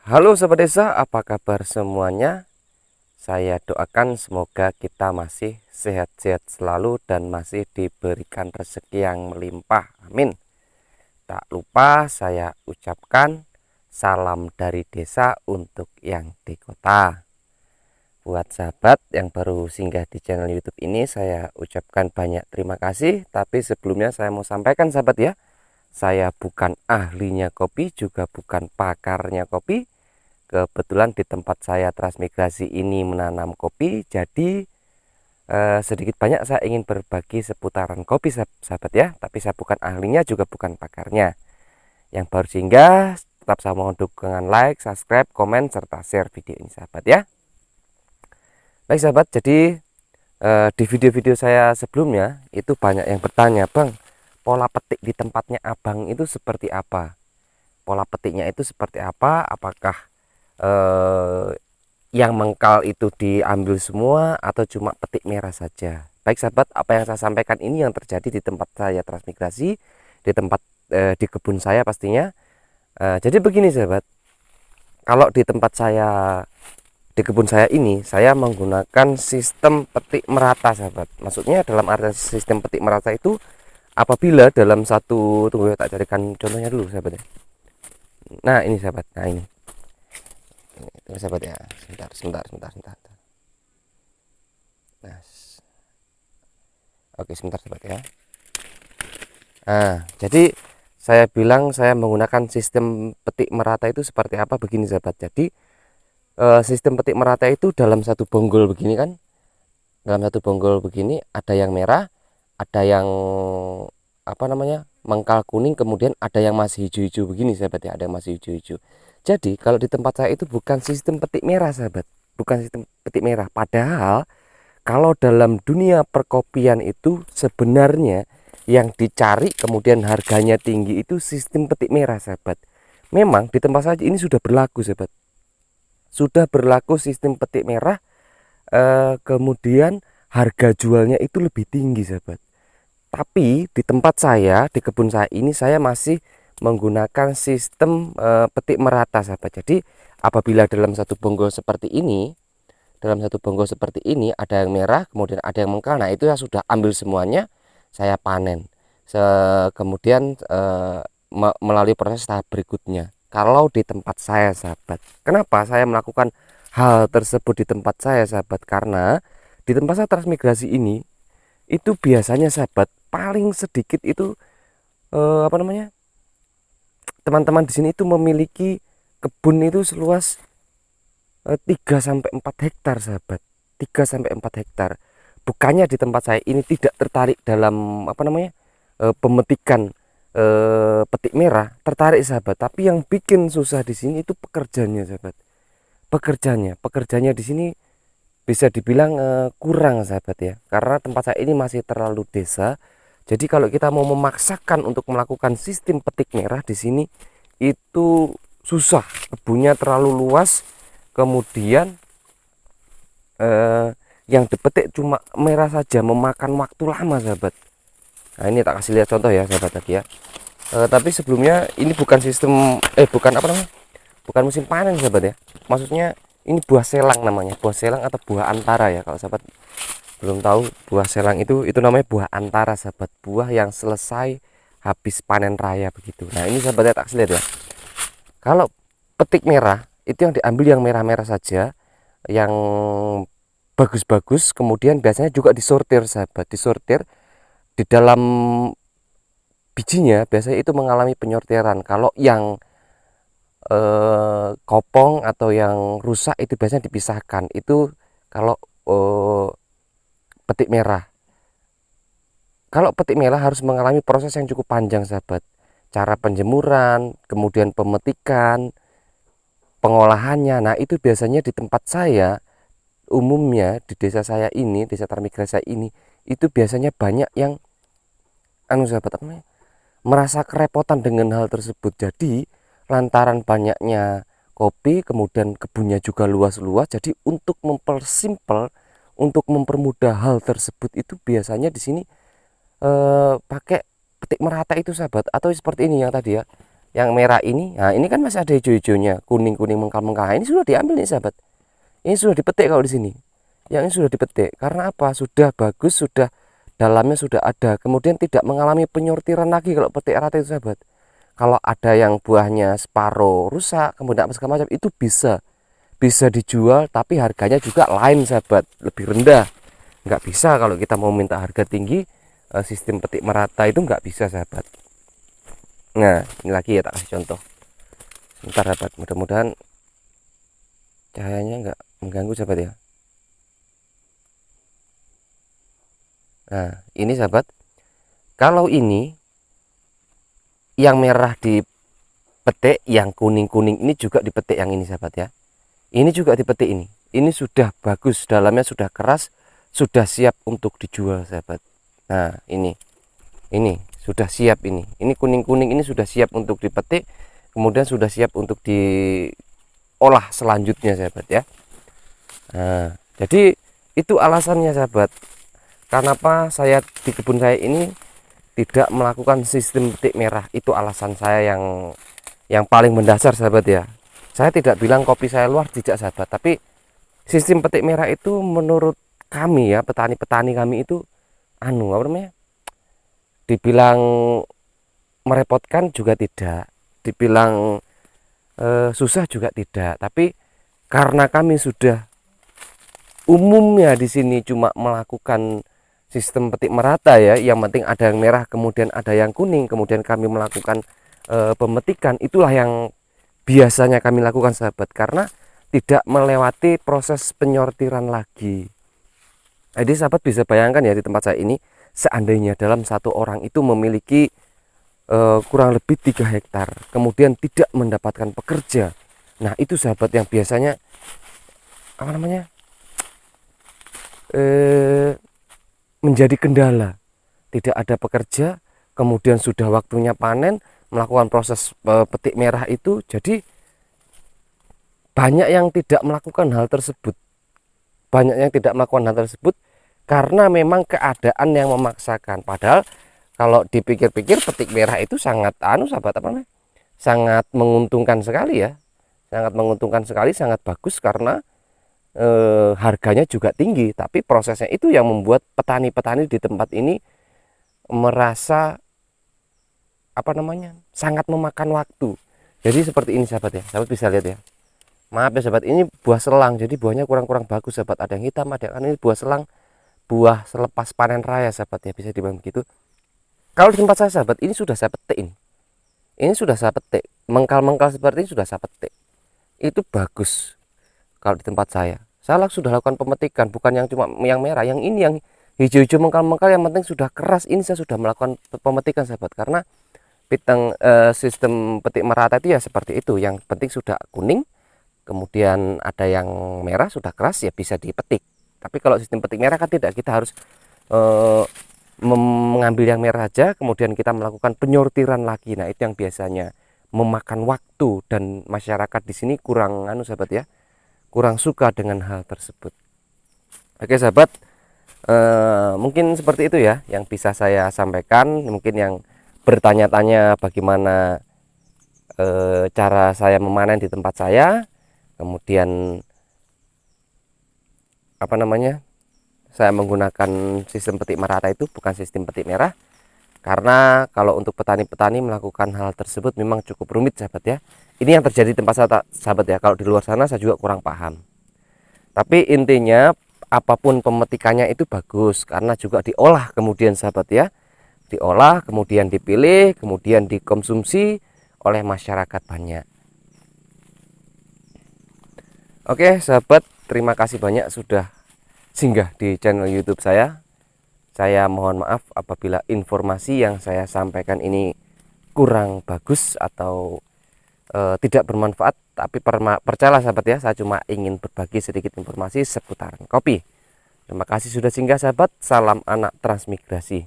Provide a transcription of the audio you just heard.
Halo Sobat Desa, apa kabar semuanya? Saya doakan semoga kita masih sehat-sehat selalu dan masih diberikan rezeki yang melimpah. Amin. Tak lupa saya ucapkan salam dari desa untuk yang di kota. Buat sahabat yang baru singgah di channel YouTube ini, saya ucapkan banyak terima kasih. Tapi sebelumnya saya mau sampaikan sahabat ya, saya bukan ahlinya kopi, juga bukan pakarnya kopi. Kebetulan di tempat saya transmigrasi ini menanam kopi, jadi sedikit banyak saya ingin berbagi seputaran kopi sahabat ya. Tapi saya bukan ahlinya, juga bukan pakarnya. Yang baru singgah tetap saya mohon dukungan like, subscribe, komen, serta share video ini sahabat ya. Baik sahabat, jadi di video-video saya sebelumnya itu banyak yang bertanya, Bang, pola petik di tempatnya Abang itu seperti apa? Pola petiknya itu seperti apa? Apakah yang mengkal itu diambil semua atau cuma petik merah saja? Baik sahabat, apa yang saya sampaikan ini yang terjadi di tempat saya transmigrasi, di tempat di kebun saya pastinya. Jadi begini sahabat, kalau di tempat saya, di kebun saya ini, saya menggunakan sistem petik merata sahabat. Maksudnya dalam arti sistem petik merata itu, apabila dalam satu, tunggu ya, tak carikan contohnya dulu sahabat ya. Nah ini sahabat, nah ini sahabat ya, sebentar. Nah, oke sebentar sahabat ya. Nah, jadi saya bilang saya menggunakan sistem petik merata itu seperti apa, begini sahabat. Jadi sistem petik merata itu dalam satu bonggol begini kan, dalam satu bonggol begini ada yang merah, ada yang apa namanya, mengkal kuning, kemudian ada yang masih hijau-hijau begini sahabat ya, ada yang masih hijau-hijau. Jadi kalau di tempat saya itu bukan sistem petik merah sahabat, bukan sistem petik merah. Padahal kalau dalam dunia perkopian itu sebenarnya yang dicari kemudian harganya tinggi itu sistem petik merah sahabat. Memang di tempat saja ini sudah berlaku sahabat, sudah berlaku sistem petik merah, kemudian harga jualnya itu lebih tinggi sahabat. Tapi di tempat saya, di kebun saya ini, saya masih menggunakan sistem petik merata sahabat. Jadi apabila dalam satu bonggol seperti ini, ada yang merah, kemudian ada yang mengkal, nah itu saya sudah ambil semuanya, saya panen. Kemudian melalui proses tahap berikutnya. Kalau di tempat saya sahabat, kenapa saya melakukan hal tersebut di tempat saya sahabat? Karena di tempat saya transmigrasi ini itu biasanya sahabat paling sedikit itu apa namanya, teman-teman di sini itu memiliki kebun itu seluas 3 sampai 4 hektar sahabat. 3 sampai 4 hektar. Bukannya di tempat saya ini tidak tertarik dalam apa namanya, pemetikan petik merah, tertarik sahabat, tapi yang bikin susah di sini itu pekerjanya sahabat. Pekerjanya di sini bisa dibilang kurang sahabat ya, karena tempat saya ini masih terlalu desa. Jadi kalau kita mau memaksakan untuk melakukan sistem petik merah di sini itu susah, kebunnya terlalu luas, kemudian yang dipetik cuma merah saja, memakan waktu lama sahabat. Nah ini tak kasih lihat contoh ya sahabat tadi ya. Tapi sebelumnya ini bukan sistem bukan apa namanya, bukan musim panen sahabat ya. Maksudnya ini buah selang namanya, buah selang atau buah antara ya. Kalau sahabat belum tahu, buah selang itu namanya buah antara sahabat, buah yang selesai habis panen raya begitu. Nah ini sahabat ya, tak kasih lihat ya. Kalau petik merah itu yang diambil yang merah-merah saja, yang bagus-bagus, kemudian biasanya juga disortir sahabat, disortir di dalam bijinya, biasanya itu mengalami penyortiran. Kalau yang kopong atau yang rusak itu biasanya dipisahkan. Itu kalau petik merah. Kalau petik merah harus mengalami proses yang cukup panjang sahabat, cara penjemuran, kemudian pemetikan, pengolahannya. Nah itu biasanya di tempat saya, umumnya di desa saya ini, desa transmigrasi saya ini, itu biasanya banyak yang sahabat apa namanya, merasa kerepotan dengan hal tersebut. Jadi lantaran banyaknya kopi, kemudian kebunnya juga luas-luas, jadi untuk mempersimpel, untuk mempermudah hal tersebut itu biasanya di sini pakai petik merata itu sahabat, atau seperti ini yang tadi ya, Yang merah ini, nah ini kan masih ada hijau-hijaunya, kuning-kuning mengkal-mengkal. Nah, ini sudah diambil nih sahabat. Ini sudah dipetik kalau di sini. Yang ini sudah dipetik. Karena apa? Sudah bagus, sudah dalamnya sudah ada. Kemudian tidak mengalami penyortiran lagi kalau petik rata itu sahabat. Kalau ada yang buahnya separuh rusak, kemudian apa segala macam, itu bisa dijual, tapi harganya juga lain sahabat, lebih rendah. Nggak bisa kalau kita mau minta harga tinggi, sistem petik merata itu nggak bisa sahabat. Nah ini lagi ya, tak kasih contoh sebentar sahabat, mudah-mudahan cahayanya nggak mengganggu sahabat ya. Nah ini sahabat, kalau ini yang merah dipetik, yang kuning-kuning ini juga dipetik, yang ini sahabat ya. Ini juga dipetik, ini sudah bagus, dalamnya sudah keras, sudah siap untuk dijual sahabat. Nah ini sudah siap, ini kuning-kuning ini sudah siap untuk dipetik, kemudian sudah siap untuk diolah selanjutnya sahabat ya. Nah jadi itu alasannya sahabat, kenapa saya di kebun saya ini tidak melakukan sistem petik merah. Itu alasan saya yang paling mendasar sahabat ya. Saya tidak bilang kopi saya luar, tidak sahabat, tapi sistem petik merah itu menurut kami ya, petani-petani kami itu apa namanya, dibilang merepotkan juga tidak, dibilang susah juga tidak, tapi karena kami sudah umumnya di sini cuma melakukan sistem petik merata ya, yang penting ada yang merah kemudian ada yang kuning, kemudian kami melakukan pemetikan, itulah yang biasanya kami lakukan sahabat, karena tidak melewati proses penyortiran lagi. Jadi sahabat bisa bayangkan ya, di tempat saya ini seandainya dalam satu orang itu memiliki kurang lebih 3 hektar, kemudian tidak mendapatkan pekerja, nah itu sahabat yang biasanya apa namanya menjadi kendala. Tidak ada pekerja, kemudian sudah waktunya panen, melakukan proses petik merah itu, jadi banyak yang tidak melakukan hal tersebut. Banyak yang tidak melakukan hal tersebut karena memang keadaan yang memaksakan. Padahal kalau dipikir-pikir petik merah itu sangat sahabat, apa namanya, sangat menguntungkan sekali ya, sangat menguntungkan sekali, sangat bagus, karena harganya juga tinggi, tapi prosesnya itu yang membuat petani-petani di tempat ini merasa apa namanya, sangat memakan waktu. Jadi seperti ini sahabat ya, sahabat bisa lihat ya, maaf ya sahabat, ini buah selang, jadi buahnya kurang bagus sahabat, ada yang hitam, ada yang ini buah selang, buah selepas panen raya sahabat ya, bisa dibilang begitu. Kalau di tempat saya sahabat, ini sudah saya petik, ini sudah saya petik, mengkal-mengkal seperti ini sudah saya petik, itu bagus. Kalau di tempat saya sudah lakukan pemetikan, bukan yang cuma yang merah, yang ini yang hijau-hijau mengkal-mengkal, yang penting sudah keras, ini saya sudah melakukan pemetikan sahabat, karena sistem petik merata itu ya seperti itu, yang penting sudah kuning, kemudian ada yang merah sudah keras ya bisa dipetik. Tapi kalau sistem petik merah kan tidak, kita harus mengambil yang merah aja, kemudian kita melakukan penyortiran lagi. Nah itu yang biasanya memakan waktu, dan masyarakat di sini kurang sahabat ya, kurang suka dengan hal tersebut. Oke sahabat, mungkin seperti itu ya yang bisa saya sampaikan. Mungkin yang bertanya-tanya bagaimana cara saya memanen di tempat saya, kemudian apa namanya, saya menggunakan sistem petik merata itu bukan sistem petik merah, karena kalau untuk petani-petani melakukan hal tersebut memang cukup rumit sahabat ya. Ini yang terjadi di tempat saya sahabat ya, kalau di luar sana saya juga kurang paham. Tapi intinya apapun pemetikannya itu bagus, karena juga diolah kemudian sahabat ya, diolah kemudian dipilih, kemudian dikonsumsi oleh masyarakat banyak. Oke sahabat, terima kasih banyak sudah singgah di channel YouTube saya. Saya mohon maaf apabila informasi yang saya sampaikan ini kurang bagus atau tidak bermanfaat, tapi percayalah sahabat ya, saya cuma ingin berbagi sedikit informasi seputaran kopi. Terima kasih sudah singgah sahabat, salam anak transmigrasi.